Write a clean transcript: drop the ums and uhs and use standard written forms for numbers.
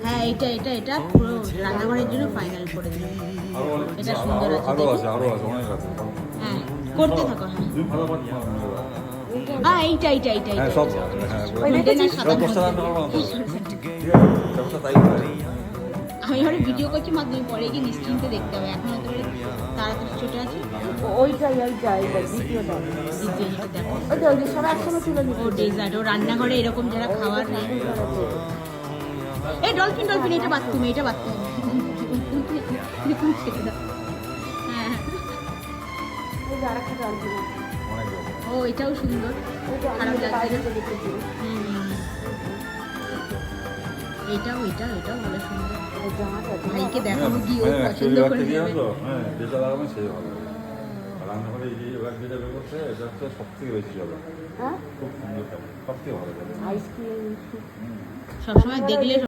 হ্যাঁ এটা এটা এটা পুরো রান্নাঘরের জন্য ফাইনাল করে দিলাম। এটা সুন্দর আছে, আরো আছে অনেক আছে। হ্যাঁ করতে থাকো। হ্যাঁ তুমি ভালো পাচ্ছ না। হ্যাঁ এইটা এইটা এইটা হ্যাঁ এইটা। সব হ্যাঁ গোল্ডেন আর সাদা দশটা রান্না করবো না তো। ঠিক আছে ব্যবসা তাই করে। আমি ওরা ভিডিও করছি মা, তুমি পরে গিয়ে নিশ্চিন্তে দেখতে হবে, এখন তো তাড়াতাড়ি ছোটো আছে। ওইটাই দ্বিতীয়টা। দ্বিতীয় যেটা দেখো ওই যে সব একসঙ্গে তুলে ও ডেজার্ট, ও রান্নাঘরে এরকম যারা খাবার নেয়। এই ডলফিন ডলফিন, এটা বাথরুম, এটা বাথরুম। হ্যাঁ অনেক রকম। ও এটাও সুন্দর, খারাপ লাগছে না। এটাও এটাও এটাও ভালো সুন্দর। ভাইকে দেখাবো কি ও পছন্দ করে নেবে। হ্যাঁ যেটা লাগাবেন সেই ভালো। রান্নাঘরে এই যে এবার যেটা বের করছে এটা হচ্ছে সব থেকে বেশি চলে। হ্যাঁ খুব সুন্দর সব থেকে ভালো চলে। আইসক্রিম সবসময় দেখলে